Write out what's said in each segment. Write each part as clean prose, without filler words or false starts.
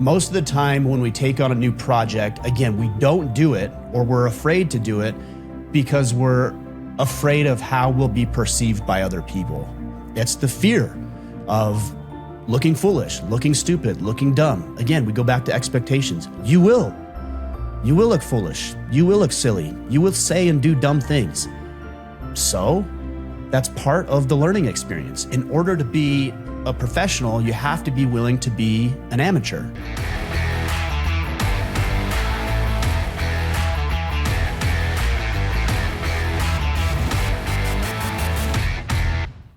Most of the time when we take on a new project, again, we don't do it or we're afraid to do it because we're afraid of how we'll be perceived by other people. It's the fear of looking foolish, looking stupid, looking dumb. Again, we go back to expectations. You will look foolish. You will look silly. You will say and do dumb things. So that's part of the learning experience. In order to be a professional, you have to be willing to be an amateur.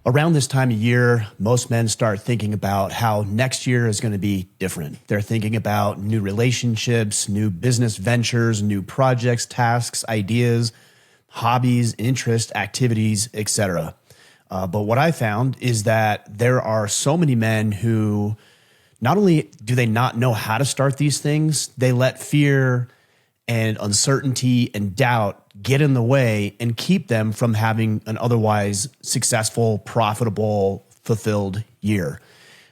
Around this time of year, most men start thinking about how next year is going to be different. They're thinking about new relationships, new business ventures, new projects, tasks, ideas, hobbies, interests, activities, etc. But what I found is that there are so many men who not only do they not know how to start these things, they let fear and uncertainty and doubt get in the way and keep them from having an otherwise successful, profitable, fulfilled year.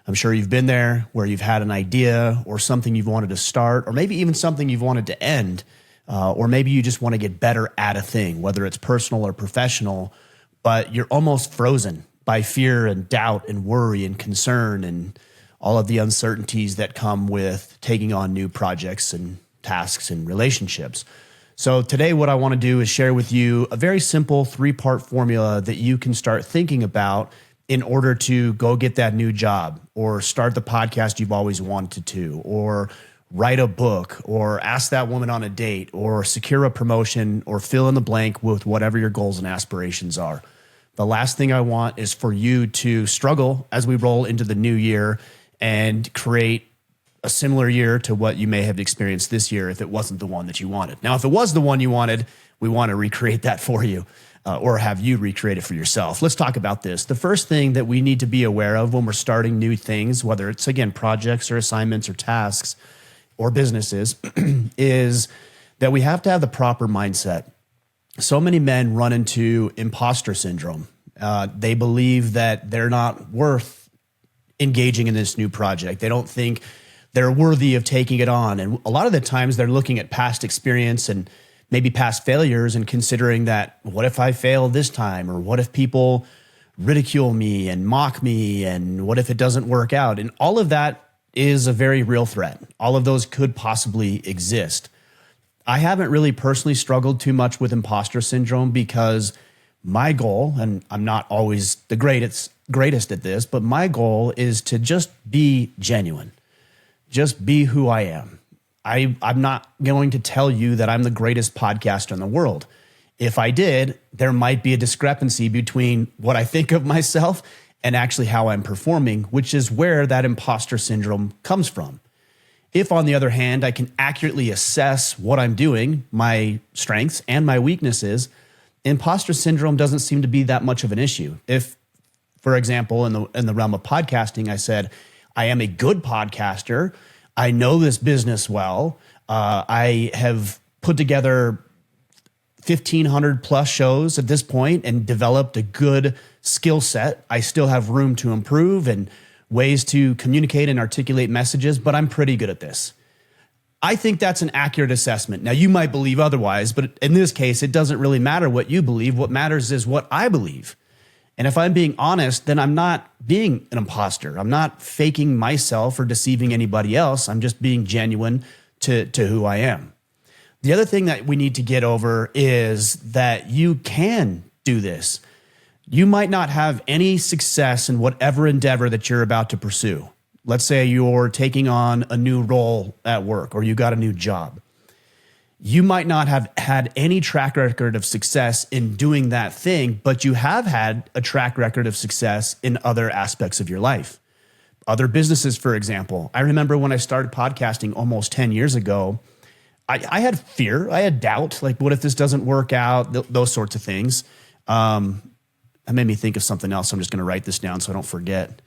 I'm sure you've been there where you've had an idea or something you've wanted to start, or maybe even something you've wanted to end, or maybe you just want to get better at a thing, whether it's personal or professional, but you're almost frozen by fear and doubt and worry and concern and all of the uncertainties that come with taking on new projects and tasks and relationships. So today what I want to do is share with you a very simple 3-part formula that you can start thinking about in order to go get that new job or start the podcast you've always wanted to, or write a book, or ask that woman on a date, or secure a promotion, or fill in the blank with whatever your goals and aspirations are. The last thing I want is for you to struggle as we roll into the new year and create a similar year to what you may have experienced this year if it wasn't the one that you wanted. Now, if it was the one you wanted, we want to recreate that for you, or have you recreate it for yourself. Let's talk about this. The first thing that we need to be aware of when we're starting new things, whether it's, again, projects or assignments or tasks or businesses, is that we have to have the proper mindset. So many men run into imposter syndrome. They believe that they're not worth engaging in this new project. They don't think they're worthy of taking it on. And a lot of the times they're looking at past experience and maybe past failures and considering that, what if I fail this time? Or what if people ridicule me and mock me? And what if it doesn't work out? And all of that is a very real threat. All of those could possibly exist. I haven't really personally struggled too much with imposter syndrome because my goal, and I'm not always the greatest at this, but my goal is to just be genuine. Just be who I am. I'm not going to tell you that I'm the greatest podcaster in the world. If I did, there might be a discrepancy between what I think of myself and actually how I'm performing, which is where that imposter syndrome comes from. If, on the other hand, I can accurately assess what I'm doing, my strengths and my weaknesses, imposter syndrome doesn't seem to be that much of an issue. If, for example, in the realm of podcasting, I said, I am a good podcaster, I know this business well, I have put together 1,500 plus shows at this point and developed a good skill set. I still have room to improve and ways to communicate and articulate messages, but I'm pretty good at this. I think that's an accurate assessment. Now, you might believe otherwise, but in this case, it doesn't really matter what you believe. What matters is what I believe. And if I'm being honest, then I'm not being an imposter. I'm not faking myself or deceiving anybody else. I'm just being genuine to who I am. The other thing that we need to get over is that you can do this. You might not have any success in whatever endeavor that you're about to pursue. Let's say you're taking on a new role at work or you got a new job. You might not have had any track record of success in doing that thing, but you have had a track record of success in other aspects of your life. Other businesses, for example. I remember when I started podcasting almost 10 years ago, I had fear, I had doubt, like what if this doesn't work out, those sorts of things. That made me think of something else. I'm just going to write this down so I don't forget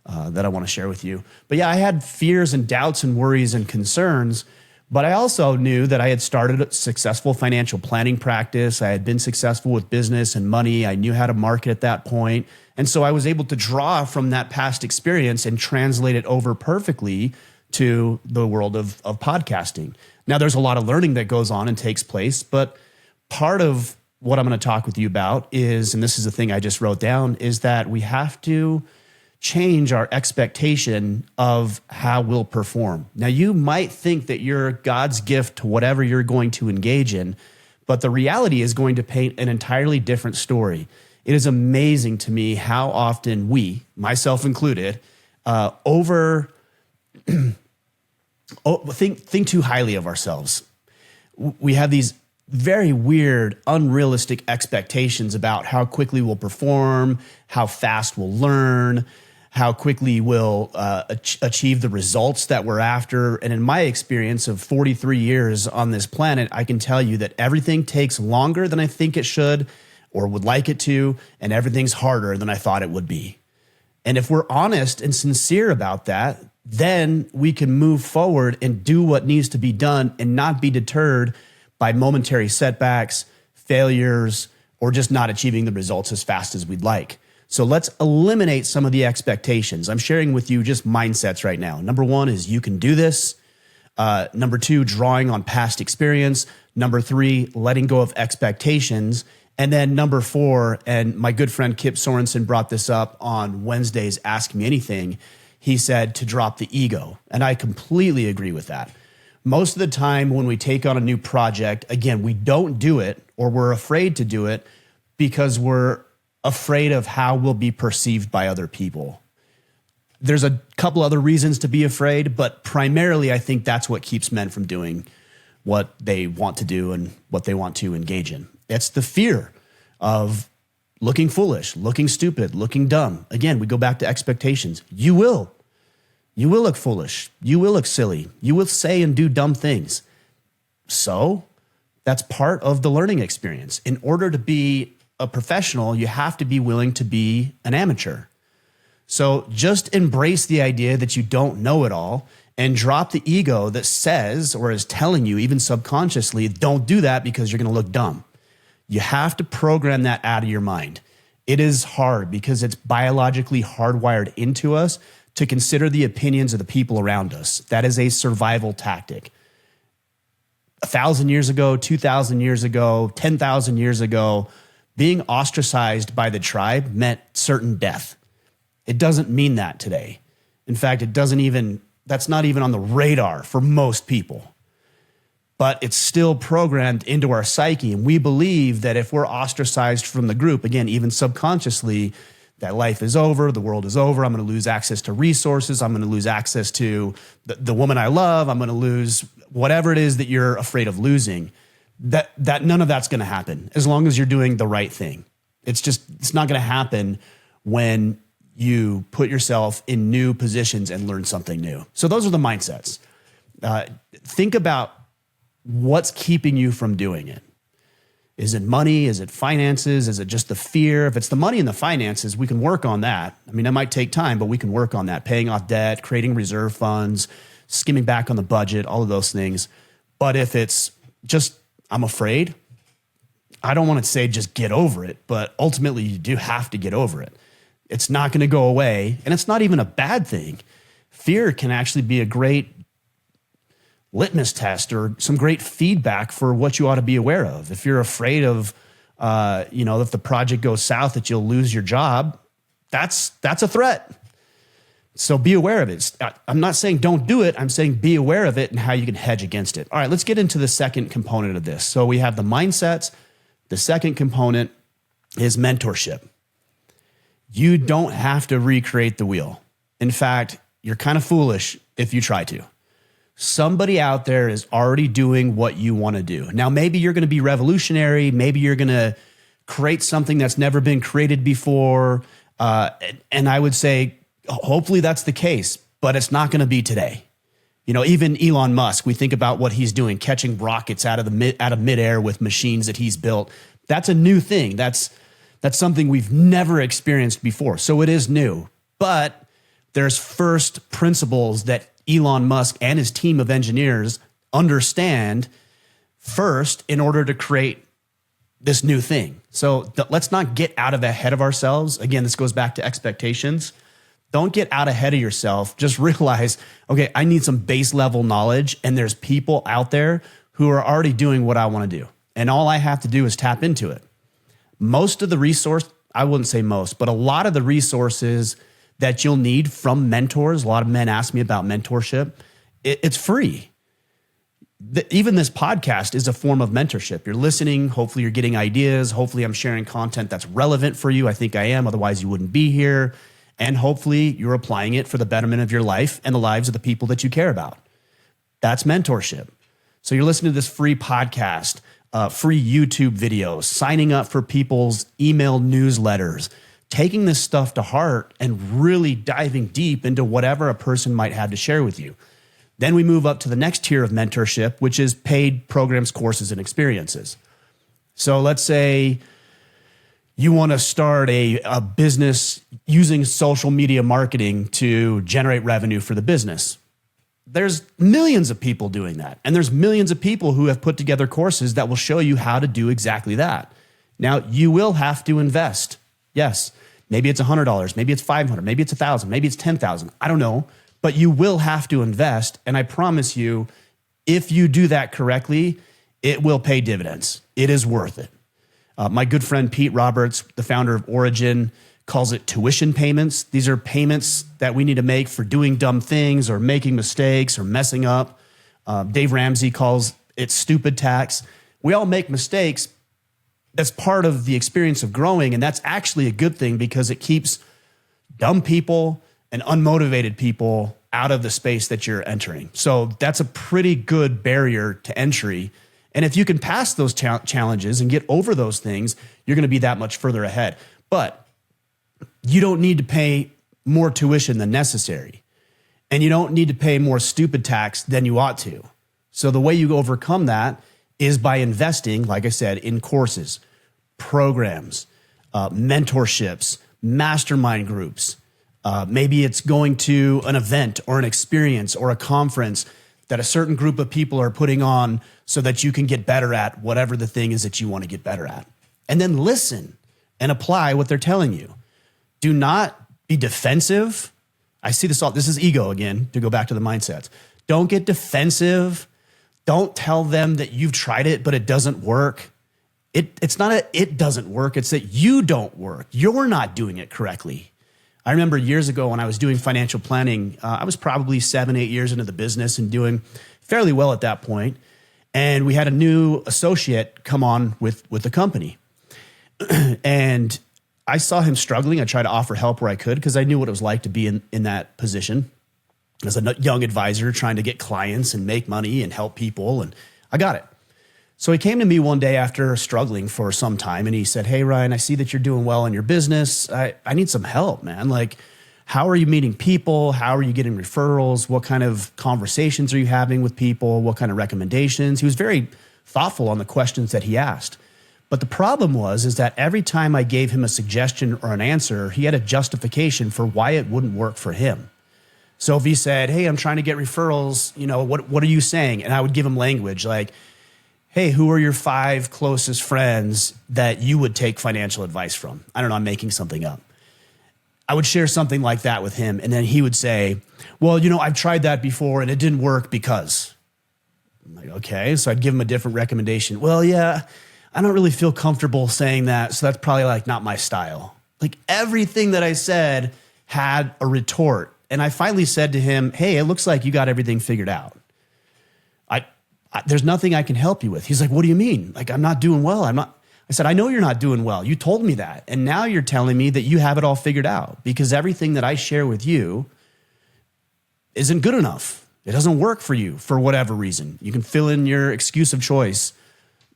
that I want to share with you. But yeah, I had fears and doubts and worries and concerns, but I also knew that I had started a successful financial planning practice. I had been successful with business and money. I knew how to market at that point. And so I was able to draw from that past experience and translate it over perfectly to the world of podcasting. Now, there's a lot of learning that goes on and takes place, but part of what I'm going to talk with you about is, and this is the thing I just wrote down, is that we have to change our expectation of how we'll perform. Now, you might think that you're God's gift to whatever you're going to engage in, but the reality is going to paint an entirely different story. It is amazing to me how often we, myself included, think too highly of ourselves. We have these very weird, unrealistic expectations about how quickly we'll perform, how fast we'll learn, how quickly we'll achieve the results that we're after. And in my experience of 43 years on this planet, I can tell you that everything takes longer than I think it should or would like it to, and everything's harder than I thought it would be. And if we're honest and sincere about that, then we can move forward and do what needs to be done and not be deterred by momentary setbacks, failures, or just not achieving the results as fast as we'd like. So let's eliminate some of the expectations. I'm sharing with you just mindsets right now. Number one is you can do this. Number two, drawing on past experience. Number three, letting go of expectations. And then number four, and my good friend Kip Sorensen brought this up on Wednesday's Ask Me Anything. He said to drop the ego. And I completely agree with that. Most of the time when we take on a new project, again, we don't do it or we're afraid to do it because we're afraid of how we'll be perceived by other people. There's a couple other reasons to be afraid, but primarily I think that's what keeps men from doing what they want to do and what they want to engage in. It's the fear of looking foolish, looking stupid, looking dumb. Again, we go back to expectations. You will look foolish. You will look silly. You will say and do dumb things. So that's part of the learning experience. In order to be a professional, you have to be willing to be an amateur. So just embrace the idea that you don't know it all and drop the ego that says or is telling you, even subconsciously, don't do that because you're going to look dumb. You have to program that out of your mind. It is hard because it's biologically hardwired into us to consider the opinions of the people around us. That is a survival tactic. 1,000 years ago, 2,000 years ago, 10,000 years ago, being ostracized by the tribe meant certain death. It doesn't mean that today. In fact, that's not even on the radar for most people. But it's still programmed into our psyche. And we believe that if we're ostracized from the group, again, even subconsciously, that life is over, the world is over, I'm going to lose access to resources, I'm going to lose access to the woman I love, I'm going to lose whatever it is that you're afraid of losing. That none of that's going to happen as long as you're doing the right thing. It's not going to happen when you put yourself in new positions and learn something new. So those are the mindsets. Think about what's keeping you from doing it. Is it money? Is it finances? Is it just the fear? If it's the money and the finances, we can work on that. I mean, it might take time, but we can work on that. Paying off debt, creating reserve funds, skimming back on the budget, all of those things. But if it's just, I'm afraid, I don't want to say just get over it, but ultimately you do have to get over it. It's not going to go away, and it's not even a bad thing. Fear can actually be a great litmus test or some great feedback for what you ought to be aware of. If you're afraid of, if the project goes south, that you'll lose your job, that's a threat. So be aware of it. I'm not saying don't do it. I'm saying be aware of it and how you can hedge against it. All right, let's get into the second component of this. So we have the mindsets. The second component is mentorship. You don't have to recreate the wheel. In fact, you're kind of foolish if you try to. Somebody out there is already doing what you want to do. Now, maybe you're going to be revolutionary. Maybe you're going to create something that's never been created before. And I would say, hopefully that's the case, but it's not going to be today. Even Elon Musk, we think about what he's doing, catching rockets out of midair with machines that he's built. That's a new thing. That's something we've never experienced before. So it is new, but there's first principles that Elon Musk and his team of engineers understand first in order to create this new thing. So let's not get out of ahead of ourselves. Again, this goes back to expectations. Don't get out ahead of yourself. Just realize, okay, I need some base level knowledge, and there's people out there who are already doing what I want to do. And all I have to do is tap into it. Most of the resource, I wouldn't say most, but a lot of the resources that you'll need from mentors, a lot of men ask me about mentorship, it's free. Even this podcast is a form of mentorship. You're listening. Hopefully you're getting ideas. Hopefully I'm sharing content that's relevant for you. I think I am. Otherwise you wouldn't be here. And hopefully you're applying it for the betterment of your life and the lives of the people that you care about. That's mentorship. So you're listening to this free podcast, free YouTube videos, signing up for people's email newsletters, taking this stuff to heart and really diving deep into whatever a person might have to share with you. Then we move up to the next tier of mentorship, which is paid programs, courses, and experiences. So let's say you want to start a business using social media marketing to generate revenue for the business. There's millions of people doing that. And there's millions of people who have put together courses that will show you how to do exactly that. Now, you will have to invest. Yes, maybe it's $100, maybe it's $500, maybe it's $1,000, maybe it's $10,000. I don't know. But you will have to invest. And I promise you, if you do that correctly, it will pay dividends. It is worth it. My good friend Pete Roberts, the founder of Origin, calls it tuition payments. These are payments that we need to make for doing dumb things or making mistakes or messing up. Dave Ramsey calls it stupid tax. We all make mistakes. That's part of the experience of growing. And that's actually a good thing because it keeps dumb people and unmotivated people out of the space that you're entering. So that's a pretty good barrier to entry. And if you can pass those challenges and get over those things, you're going to be that much further ahead. But you don't need to pay more tuition than necessary. And you don't need to pay more stupid tax than you ought to. So the way you overcome that is by investing, like I said, in courses, programs, mentorships, mastermind groups. Maybe it's going to an event or an experience or a conference that a certain group of people are putting on so that you can get better at whatever the thing is that you want to get better at. And then listen and apply what they're telling you. Do not be defensive. I see this all. This is ego again, to go back to the mindsets. Don't get defensive. Don't tell them that you've tried it, but it doesn't work. It's not it doesn't work. It's that you don't work. You're not doing it correctly. I remember years ago when I was doing financial planning, I was probably 7-8 years into the business and doing fairly well at that point. And we had a new associate come on with the company. And I saw him struggling. I tried to offer help where I could because I knew what it was like to be in that position as a young advisor trying to get clients and make money and help people. And I got it. So he came to me one day after struggling for some time and he said, "Hey, Ryan, I see that you're doing well in your business. I need some help, man. Like, how are you meeting people? How are you getting referrals? What kind of conversations are you having with people? What kind of recommendations?" He was very thoughtful on the questions that he asked. But the problem is that every time I gave him a suggestion or an answer, he had a justification for why it wouldn't work for him. So if he said, "Hey, I'm trying to get referrals, what are you saying?" And I would give him language like, "Hey, who are your 5 closest friends that you would take financial advice from?" I don't know, I'm making something up. I would share something like that with him. And then he would say, "Well, I've tried that before and it didn't work because." I'm like, okay. So I'd give him a different recommendation. "Well, yeah, I don't really feel comfortable saying that. So that's probably not my style." Like everything that I said had a retort. And I finally said to him, "Hey, it looks like you got everything figured out. There's nothing I can help you with." He's like, "What do you mean? Like, I'm not doing well. I said, "I know you're not doing well. You told me that. And now you're telling me that you have it all figured out because everything that I share with you isn't good enough. It doesn't work for you for whatever reason. You can fill in your excuse of choice,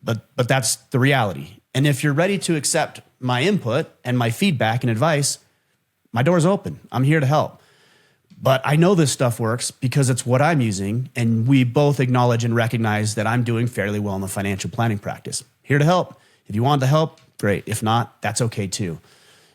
but that's the reality. And if you're ready to accept my input and my feedback and advice, my door's open. I'm here to help. But I know this stuff works because it's what I'm using, and we both acknowledge and recognize that I'm doing fairly well in the financial planning practice. Here to help. If you want the help, great. If not, that's okay too."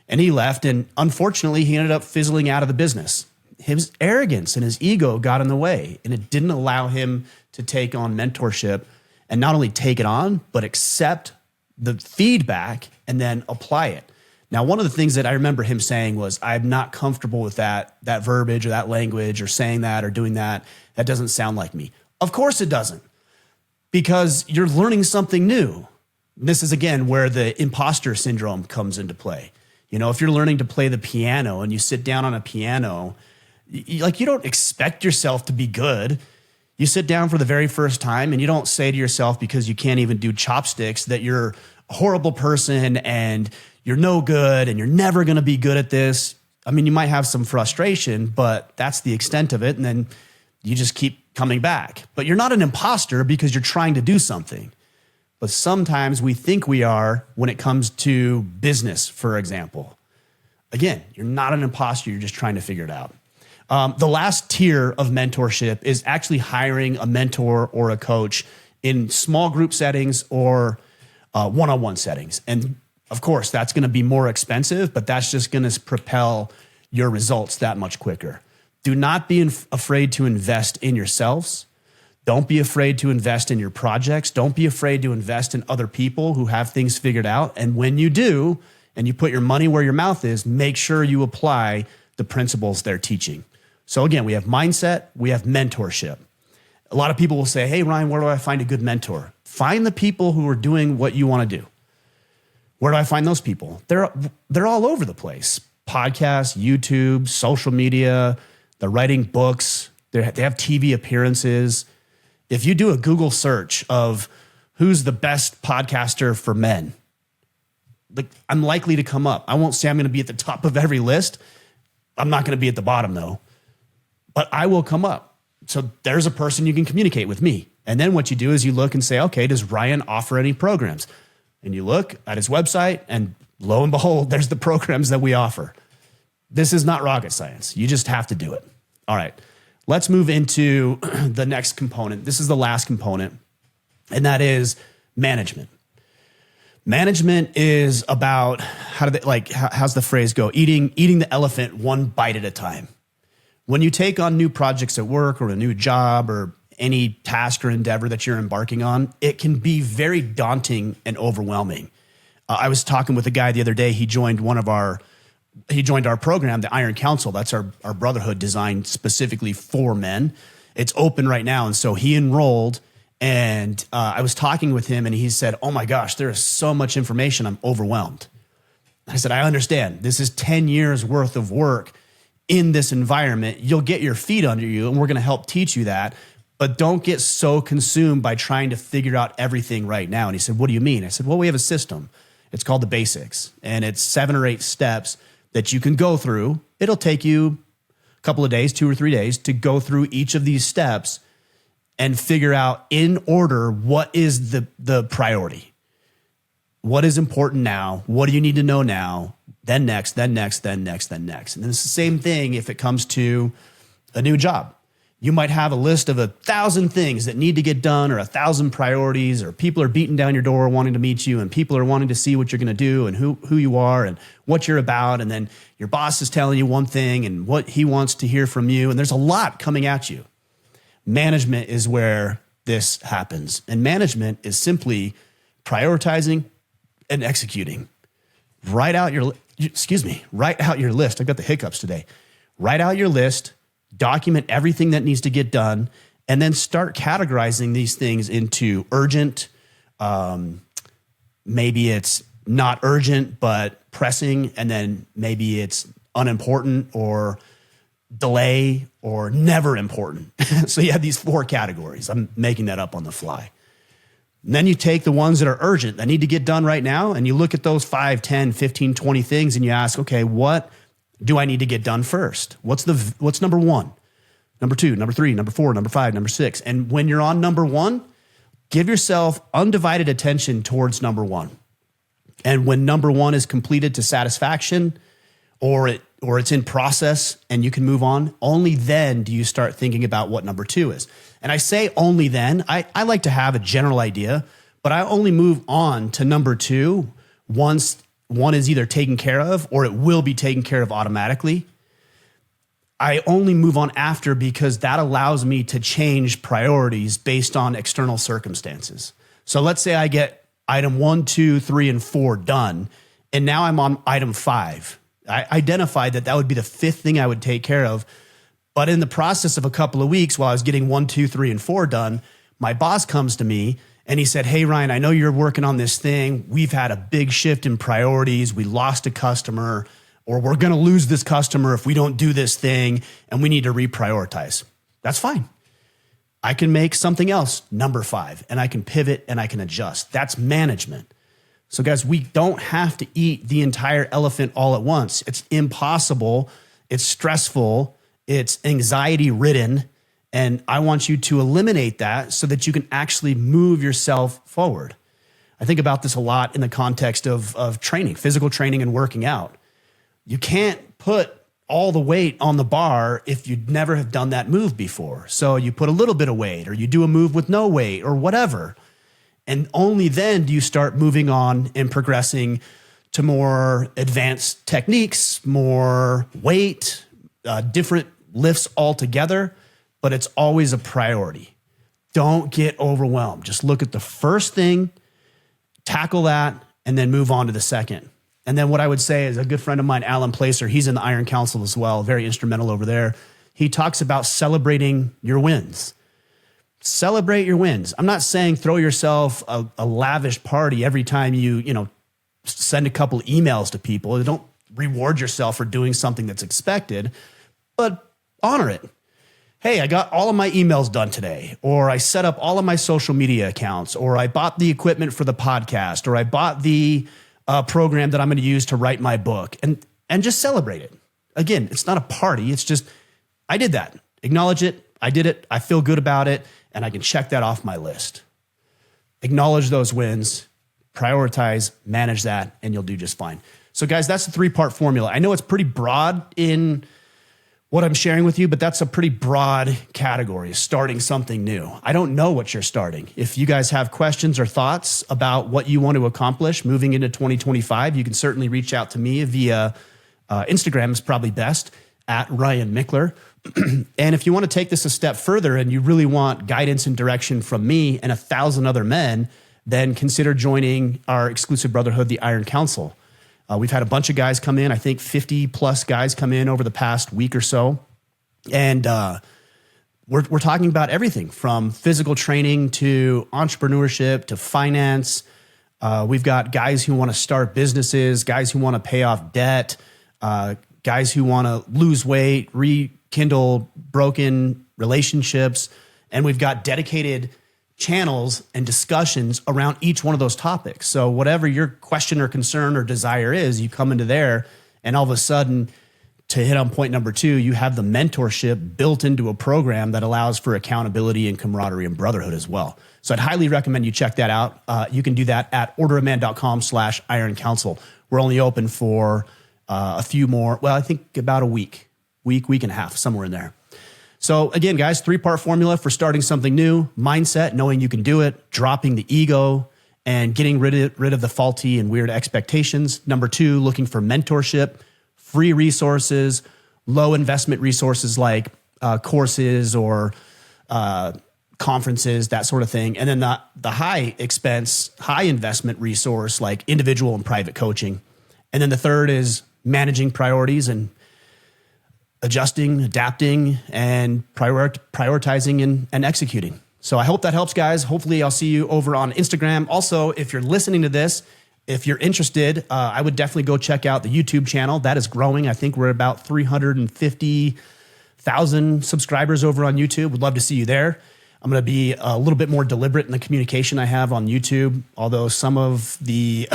And he left, and unfortunately, he ended up fizzling out of the business. His arrogance and his ego got in the way, and it didn't allow him to take on mentorship and not only take it on, but accept the feedback and then apply it. Now, one of the things that I remember him saying was, I'm not comfortable with that verbiage or that language or saying that or doing that. That doesn't sound like me. Of course it doesn't, because you're learning something new. This is, again, where the imposter syndrome comes into play. You know, if you're learning to play the piano and you sit down on a piano, you don't expect yourself to be good. You sit down for the very first time and you don't say to yourself, because you can't even do chopsticks, that you're a horrible person and you're no good and you're never going to be good at this. I mean, you might have some frustration, but that's the extent of it. And then you just keep coming back. But you're not an imposter because you're trying to do something. But sometimes we think we are when it comes to business, for example. Again, you're not an imposter. You're just trying to figure it out. The last tier of mentorship is actually hiring a mentor or a coach in small group settings or one-on-one settings. And of course, that's going to be more expensive, but that's just going to propel your results that much quicker. Do not be afraid to invest in yourselves. Don't be afraid to invest in your projects. Don't be afraid to invest in other people who have things figured out. And when you do, and you put your money where your mouth is, make sure you apply the principles they're teaching. So again, we have mindset, we have mentorship. A lot of people will say, hey, Ryan, where do I find a good mentor? Find the people who are doing what you want to do. Where do I find those people? They're all over the place. Podcasts, YouTube, social media, they're writing books, they have TV appearances. If you do a Google search of who's the best podcaster for men, I'm likely to come up. I won't say I'm going to be at the top of every list. I'm not going to be at the bottom though, but I will come up. So there's a person you can communicate with me. And then what you do is you look and say, okay, does Ryan offer any programs? And you look at his website and lo and behold, there's the programs that we offer. This is not rocket science. You just have to do it. All right, let's move into the next component. This is the last component, and that is management. Management is about how's the phrase go? Eating the elephant one bite at a time. When you take on new projects at work or a new job or any task or endeavor that you're embarking on, it can be very daunting and overwhelming. I was talking with a guy the other day. He joined our program, the Iron Council. That's our brotherhood designed specifically for men. It's open right now. And so he enrolled, and I was talking with him and he said, oh my gosh, there is so much information. I'm overwhelmed. I said, I understand. This is 10 years worth of work in this environment. You'll get your feet under you and we're going to help teach you that. But don't get so consumed by trying to figure out everything right now. And he said, what do you mean? I said, well, we have a system. It's called the basics. And it's 7 or 8 steps that you can go through. It'll take you a couple of days, 2 or 3 days, to go through each of these steps and figure out in order what is the priority. What is important now? What do you need to know now? Then next, then next, then next, then next. And then it's the same thing if it comes to a new job. You might have a list of 1,000 things that need to get done or 1,000 priorities, or people are beating down your door wanting to meet you, and people are wanting to see what you're going to do and who you are and what you're about. And then your boss is telling you one thing and what he wants to hear from you. And there's a lot coming at you. Management is where this happens. And management is simply prioritizing and executing. Write out your list. I've got the hiccups today. Write out your list. Document everything that needs to get done, and then start categorizing these things into urgent. Maybe it's not urgent, but pressing, and then maybe it's unimportant or delay or never important. So you have these 4 categories. I'm making that up on the fly. And then you take the ones that are urgent, that need to get done right now, and you look at those 5, 10, 15, 20 things, and you ask, okay, what do I need to get done first? What's number 1, number 2, number 3, number 4, number 5, number 6? And when you're on number 1, give yourself undivided attention towards number 1. And when number 1 is completed to satisfaction, or it's in process and you can move on, only then do you start thinking about what number 2 is. And I say only then. I like to have a general idea, but I only move on to number 2 once one is either taken care of or it will be taken care of automatically. I only move on after because that allows me to change priorities based on external circumstances. So let's say I get item 1, 2, 3, and 4 done, And now I'm on item 5. I identified that would be the 5th thing I would take care of. But in the process of a couple of weeks, while I was getting 1, 2, 3, and 4 done, my boss comes to me and he said, "Hey, Ryan, I know you're working on this thing. We've had a big shift in priorities. We lost a customer, or we're going to lose this customer if we don't do this thing, and we need to reprioritize." That's fine. I can make something else number 5, and I can pivot and I can adjust. That's management. So guys, we don't have to eat the entire elephant all at once. It's impossible. It's stressful. It's anxiety ridden. And I want you to eliminate that so that you can actually move yourself forward. I think about this a lot in the context of training, physical training and working out. You can't put all the weight on the bar if you never have done that move before. So you put a little bit of weight, or you do a move with no weight, or whatever. And only then do you start moving on and progressing to more advanced techniques, more weight, different lifts altogether. But it's always a priority. Don't get overwhelmed. Just look at the first thing, tackle that, and then move on to the second. And then what I would say is, a good friend of mine, Alan Placer, he's in the Iron Council as well, very instrumental over there. He talks about celebrating your wins. Celebrate your wins. I'm not saying throw yourself a lavish party every time you send a couple emails to people. Don't reward yourself for doing something that's expected, but honor it. Hey, I got all of my emails done today, or I set up all of my social media accounts, or I bought the equipment for the podcast, or I bought the program that I'm going to use to write my book, and just celebrate it. Again, it's not a party. It's just, I did that. Acknowledge it. I did it. I feel good about it, and I can check that off my list. Acknowledge those wins, prioritize, manage that, and you'll do just fine. So guys, that's the 3-part formula. I know it's pretty broad in what I'm sharing with you, but that's a pretty broad category, starting something new. I don't know what you're starting. If you guys have questions or thoughts about what you want to accomplish moving into 2025, you can certainly reach out to me via Instagram is probably best, at Ryan Michler. And if you want to take this a step further and you really want guidance and direction from me and 1,000 other men, then consider joining our exclusive brotherhood, the Iron Council. We've had a bunch of guys come in. I think 50 plus guys come in over the past week or so. And we're talking about everything from physical training to entrepreneurship to finance. We've got guys who want to start businesses, guys who want to pay off debt, guys who want to lose weight, rekindle broken relationships. And we've got dedicated channels and discussions around each one of those topics. So whatever your question or concern or desire is, you come into there, and all of a sudden, to hit on point number 2, you have the mentorship built into a program that allows for accountability and camaraderie and brotherhood as well. So I'd highly recommend you check that out. You can do that at orderofman.com/Iron Council. We're only open for a few more, well, I think about a week and a half, somewhere in there. So again, guys, 3-part formula for starting something new: mindset, knowing you can do it, dropping the ego, and getting rid of the faulty and weird expectations. Number 2, looking for mentorship, free resources, low investment resources like courses or conferences, that sort of thing. And then the high expense, high investment resource like individual and private coaching. And then the third is managing priorities and adjusting, adapting, and prioritizing and executing. So I hope that helps, guys. Hopefully I'll see you over on Instagram. Also, if you're listening to this, if you're interested, I would definitely go check out the YouTube channel. That is growing. I think we're about 350,000 subscribers over on YouTube. Would love to see you there. I'm going to be a little bit more deliberate in the communication I have on YouTube, although some of the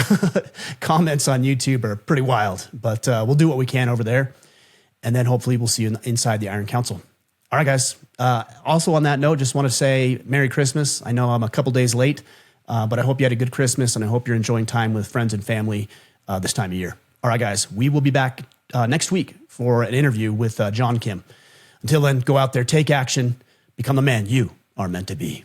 comments on YouTube are pretty wild, but we'll do what we can over there. And then hopefully we'll see you inside the Iron Council. All right, guys. Also on that note, just want to say Merry Christmas. I know I'm a couple days late, but I hope you had a good Christmas, and I hope you're enjoying time with friends and family this time of year. All right, guys. We will be back next week for an interview with John Kim. Until then, go out there, take action, become the man you are meant to be.